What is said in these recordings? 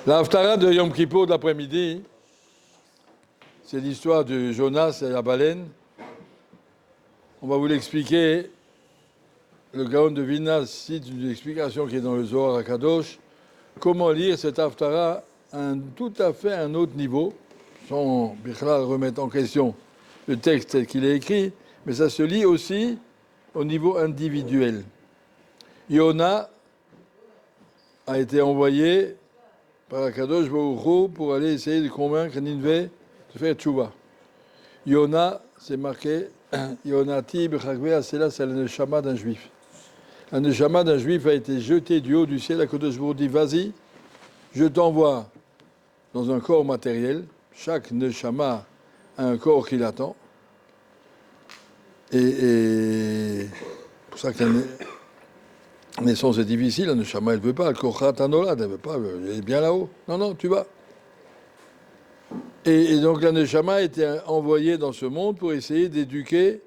La Haftara de Yom Kippour de l'après-midi, c'est l'histoire de Jonas et la baleine. On va vous l'expliquer. Le Gaon de Vilna cite une explication qui est dans le Zohar HaKadosh. Comment lire cette Haftara à tout à fait un autre niveau, sans Bichlal remettre en question le texte tel qu'il est écrit, mais ça se lit aussi au niveau individuel. Yona a été envoyé par HaKadosh Baruch Hu pour aller essayer de convaincre Ninvé de faire tchouva. Yona, c'est marqué, Yonati b'chakve asela, c'est le neshama d'un juif. Un neshama d'un juif a été jeté du haut du ciel. HaKadosh Baruch Hu dit, vas-y, je t'envoie dans un corps matériel. Chaque neshama a un corps qui l'attend. Et pour ça que la naissance est difficile, la neshama, elle ne veut pas. Le korchat anolad, elle ne veut pas, elle est bien là-haut. Non, non, tu vas. Et donc la neshama a été envoyée dans ce monde pour essayer d'éduquer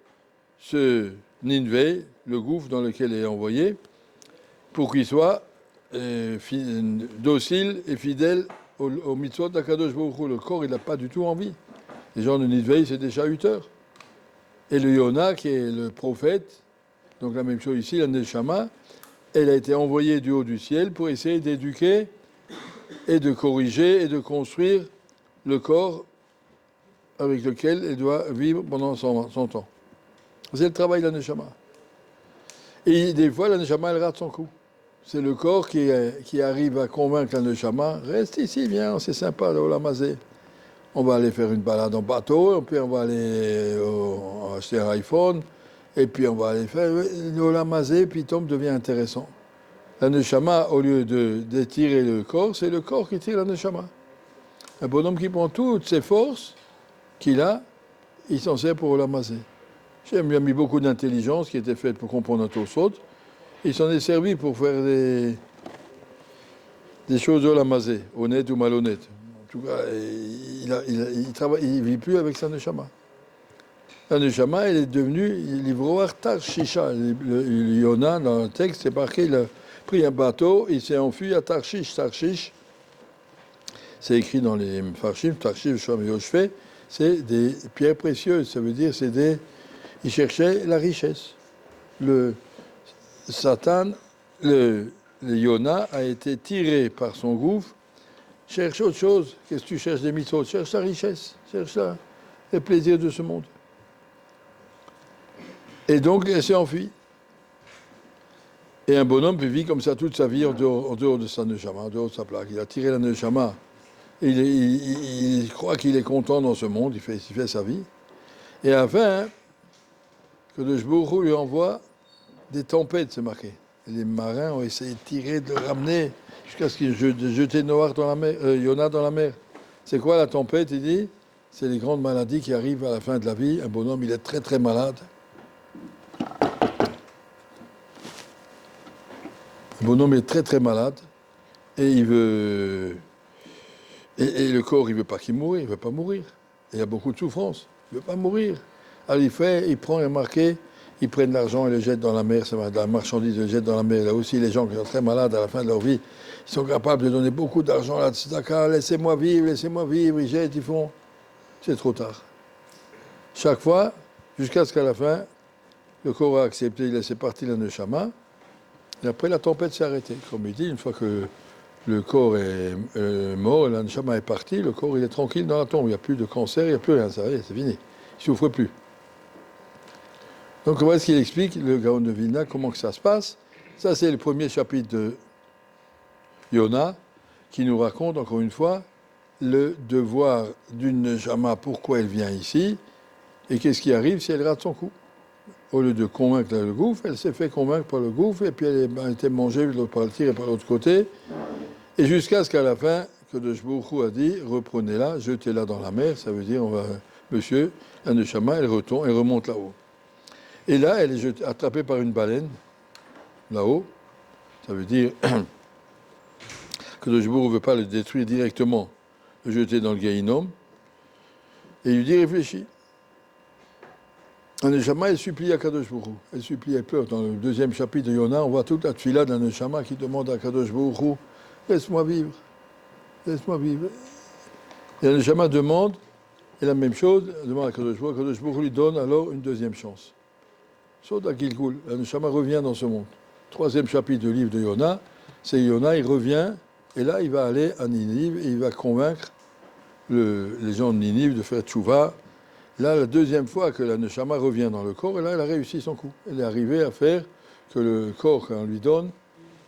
ce Ninvé, le gouffre dans lequel elle est envoyée, pour qu'il soit docile et fidèle au mitzvot d'Akadosh Baruch Hu. Le corps, il n'a pas du tout envie. Les gens de Ninvé, c'est des chahuteurs. Et le Yona, qui est le prophète, donc la même chose ici, la neshama, elle a été envoyée du haut du ciel pour essayer d'éduquer et de corriger et de construire le corps avec lequel elle doit vivre pendant son temps. C'est le travail de la neshama. Et des fois, la neshama, elle rate son coup. C'est le corps qui arrive à convaincre la neshama, reste ici, viens, c'est sympa, là, au Lamazé. On va aller faire une balade en bateau, puis on va aller acheter un iPhone, et puis on va aller faire le Lamazé, puis Tom devient intéressant. La neshama, au lieu d'étirer le corps, c'est le corps qui tire la neshama. Un bonhomme qui prend toutes ses forces qu'il a, il s'en sert pour Olamazé. J'ai mis beaucoup d'intelligence qui était faite pour comprendre un Tosot. Il s'en est servi pour faire des choses Olamazé, honnêtes ou malhonnêtes. En tout cas, il ne vit plus avec sa neshama. La neshama, elle est devenue l'ivroar Tarshisha. Le Yona, dans le texte, c'est marqué, il a pris un bateau, il s'est enfui à Tarshish. Tarshish, c'est écrit dans les Farshim, Tarshish, Shom Yoshvé, c'est des pierres précieuses. Ça veut dire, il cherchait la richesse. Le Satan, le Yona, a été tiré par son gouffre. Cherche autre chose. Qu'est-ce que tu cherches des mitzvot? Cherche la richesse, cherche les plaisirs de ce monde. Et donc, elle s'est enfuie. Et un bonhomme peut vivre comme ça toute sa vie en dehors de sa neshama, en dehors de sa plaque. Il a tiré la neshama. Il croit qu'il est content dans ce monde, il fait sa vie. Et à la fin, que le Jbourou lui envoie des tempêtes, c'est marqué. Et les marins ont essayé de tirer, de le ramener, jusqu'à ce qu'il jette Noach dans la mer, Yona dans la mer. C'est quoi la tempête? Il dit, c'est les grandes maladies qui arrivent à la fin de la vie. Un bonhomme, il est très très malade. Un bonhomme est très très malade. Et il veut... Et le corps, il ne veut pas qu'il mourre, il ne veut pas mourir. Il y a beaucoup de souffrance, il ne veut pas mourir. Alors il prend, il est marqué, ils prennent l'argent et le jettent dans la mer, la marchandise le jettent dans la mer. Là aussi, les gens qui sont très malades à la fin de leur vie, ils sont capables de donner beaucoup d'argent à la tzedaka, laissez-moi vivre, ils jettent, ils font. C'est trop tard. Chaque fois, jusqu'à ce qu'à la fin, le corps a accepté, il laissé partir la neshama, et après la tempête s'est arrêtée. Comme il dit, une fois que le corps est mort, la neshama est partie, le corps il est tranquille dans la tombe, il n'y a plus de cancer, il n'y a plus rien, ça y est, c'est fini. Il ne souffre plus. Donc voilà ce qu'il explique, le Gaon de Vilna, comment que ça se passe. Ça c'est le premier chapitre de Yona, qui nous raconte encore une fois le devoir d'une neshama, pourquoi elle vient ici, et qu'est-ce qui arrive si elle rate son coup. Au lieu de convaincre le gouffre, elle s'est fait convaincre par le gouffre, et puis elle a été mangée par le tir et par l'autre côté. Et jusqu'à ce qu'à la fin, que le Jbourou a dit, reprenez-la, jetez-la dans la mer, ça veut dire, monsieur, la neshama, elle remonte là-haut. Et là, elle est attrapée par une baleine, là-haut. Ça veut dire que le Jbourou ne veut pas le détruire directement, le jeter dans le Gehinnom. Et il lui dit, réfléchis. La neshama, elle supplie à Kadosh Baruch Hu. Elle supplie, elle pleure. Dans le deuxième chapitre de Yona, on voit toute la tefila de la neshama qui demande à Kadosh Baruch Hu, laisse-moi vivre. laisse-moi vivre. Et la Neshama demande, et la même chose, demande à Kadosh Baruch Hu, Kadosh Baruch Hu lui donne alors une deuxième chance. Sauf à Gilgul, la Neshama revient dans ce monde. Troisième chapitre du livre de Yona, c'est Yona, il revient, et là il va aller à Ninive, et il va convaincre les gens de Ninive de faire tchouva. Là, la deuxième fois que la Neshama revient dans le corps, et là elle a réussi son coup. Elle est arrivée à faire que le corps qu'on lui donne,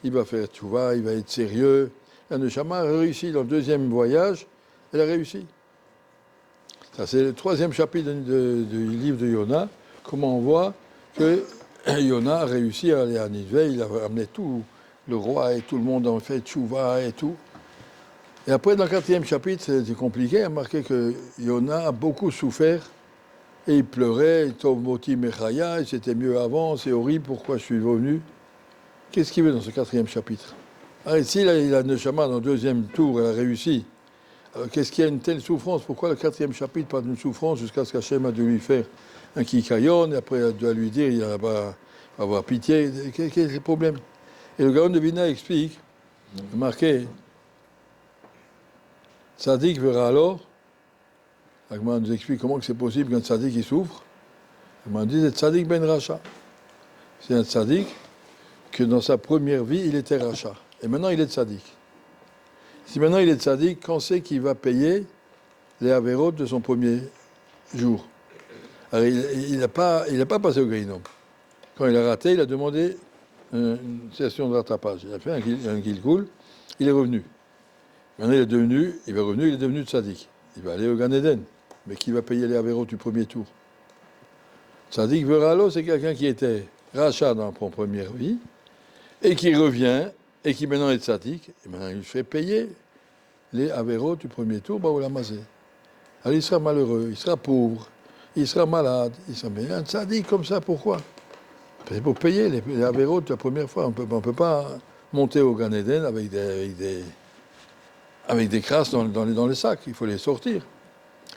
il va faire tchouva, il va être sérieux. La Neshama a réussi dans le deuxième voyage, elle a réussi. Ça, c'est le troisième chapitre du livre de Yona, comment on voit que Yona a réussi à aller à Ninive, il a amené tout, le roi et tout le monde en fait tchouva et tout. Et après, dans le quatrième chapitre, c'est compliqué, il a marqué que Yona a beaucoup souffert, et il pleurait, Tov Moti Mechaya, c'était mieux avant, c'est horrible, pourquoi je suis venu. Qu'est-ce qu'il veut dans ce quatrième chapitre? Ah, ici, là, il a Neshama dans le deuxième tour, elle a réussi. Alors, qu'est-ce qu'il y a une telle souffrance? Pourquoi le quatrième chapitre parle d'une souffrance jusqu'à ce qu'Hachem a dû lui faire un kikayon, et après il doit lui dire, il va avoir pitié, quel est le problème? Et le Gaon de Vina explique, marqué, Tzadik verra alors, Agma nous explique comment c'est possible qu'un Tzadik il souffre. Agma dit, c'est Tzadik ben Racha. C'est un Tzadik que dans sa première vie, il était Racha. Et maintenant, il est Tzadik. Si maintenant il est Tzadik, quand c'est qu'il va payer les avérotes de son premier jour? Alors, il n'a pas passé au Gaïnom. Quand il a raté, il a demandé une session de rattrapage. Il a fait un Gilgul, il est revenu. Maintenant, il est devenu Tzadik. Il va aller au Gan Eden. Mais qui va payer les avérotes du premier tour? Tzadik Veralo, c'est quelqu'un qui était Racha dans sa première vie, et qui revient, et qui maintenant est Tzadik, et maintenant il fait payer les avérotes du premier tour, Baoulamazé. Alors il sera malheureux, il sera pauvre, il sera malade, mais un Tzadik comme ça, pourquoi? C'est pour payer les avérotes la première fois. On ne peut pas monter au Gan Eden avec des crasses dans les sacs, il faut les sortir.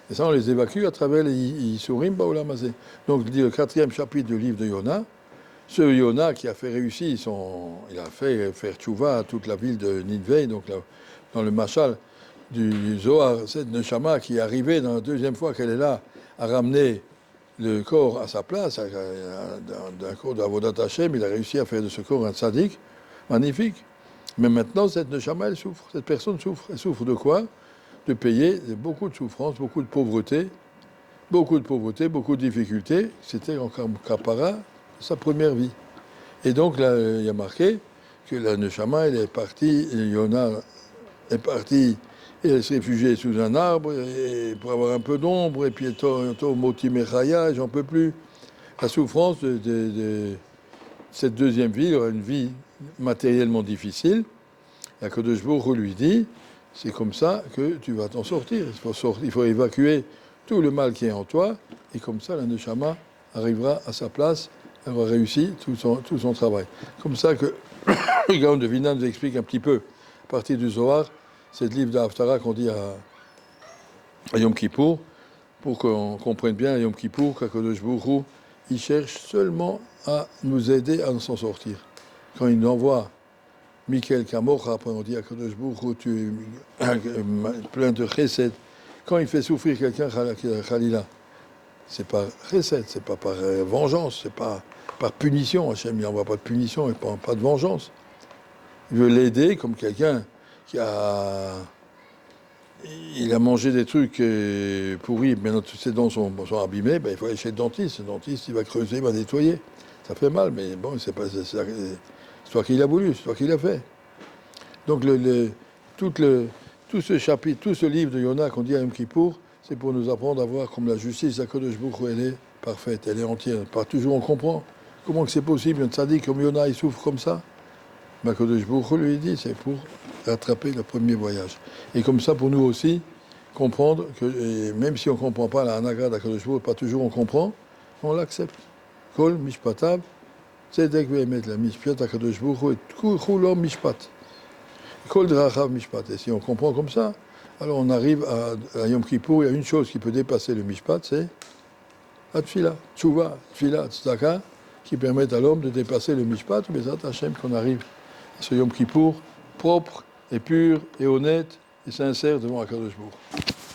Et ça, on les évacue à travers les Yisurim Baoulamazé. Donc, il dit le quatrième chapitre du livre de Yona, ce Yona qui a fait réussir il a fait faire tchouva à toute la ville de Ninive, donc là, dans le machal du Zohar, cette Neshama qui est arrivée dans la deuxième fois qu'elle est là, à ramener le corps à sa place, d'un corps d'Avodat Hashem, il a réussi à faire de ce corps un tzaddik magnifique. Mais maintenant, cette Neshama, elle souffre, cette personne souffre. Elle souffre de quoi? De payer beaucoup de souffrance, beaucoup de pauvreté, beaucoup de difficultés. C'était en Kapara sa première vie. Et donc, là, il y a marqué que la Neshama, elle est partie, Yona est partie, et elle s'est réfugiée sous un arbre pour avoir un peu d'ombre, et puis Moti Mechaya, j'en peux plus. La souffrance de cette deuxième vie, il aura une vie matériellement difficile. Et Kadosh Baruch Hu lui dit, c'est comme ça que tu vas t'en sortir. Il faut évacuer tout le mal qui est en toi, et comme ça, la Neshama arrivera à sa place, elle aura réussi tout son travail. Comme ça que le Gaon de Vilna nous explique un petit peu, à partir du Zohar, c'est le livre d'Haftara qu'on dit à Yom Kippour, pour qu'on comprenne bien à Yom Kippour qu'Akadosh Baruch Hu, il cherche seulement à nous aider à s'en sortir. Quand il nous envoie Michael Kamocha, après on dit à Kadosh Baruch Hu, tu es plein de chesed. Quand il fait souffrir quelqu'un, Khalila, c'est pas chesed, c'est pas par vengeance, c'est pas par punition. Hachem, il n'envoie pas de punition et pas de vengeance. Il veut l'aider comme quelqu'un il a mangé des trucs pourris, maintenant toutes ses dents sont abîmées, il faut aller chez le dentiste. Le dentiste, il va creuser, il va nettoyer. Ça fait mal, mais bon, c'est toi qui l'as voulu, c'est toi qui l'as fait. Donc tout ce chapitre, tout ce livre de Yona qu'on dit à Yom Kippour, c'est pour nous apprendre à voir comme la justice d'Akadosh Baruch Hu, elle est parfaite, elle est entière. Pas toujours on comprend. Comment que c'est possible, un tzaddik comme Yona, il souffre comme ça? Akadosh Baruch Hu lui dit, c'est pour rattraper le premier voyage. Et comme ça, pour nous aussi, comprendre que même si on ne comprend pas la Hanaga d'Akadosh Baruch Hu, pas toujours on comprend, on l'accepte. Kol mishpatav, tzedek ve'emet, la mishpat d'Akadosh Baruch Hu, et chulom mishpat. Kol drachav mishpat. Et si on comprend comme ça, alors on arrive à Yom Kippour, il y a une chose qui peut dépasser le mishpat, c'est la tfila, tchouva, tfila, tzedaka, qui permettent à l'homme de dépasser le mishpat, mais ça, Hachem, qu'on arrive à ce Yom Kippour propre et pur et honnête et sincère devant Akadosh Baruch Hu.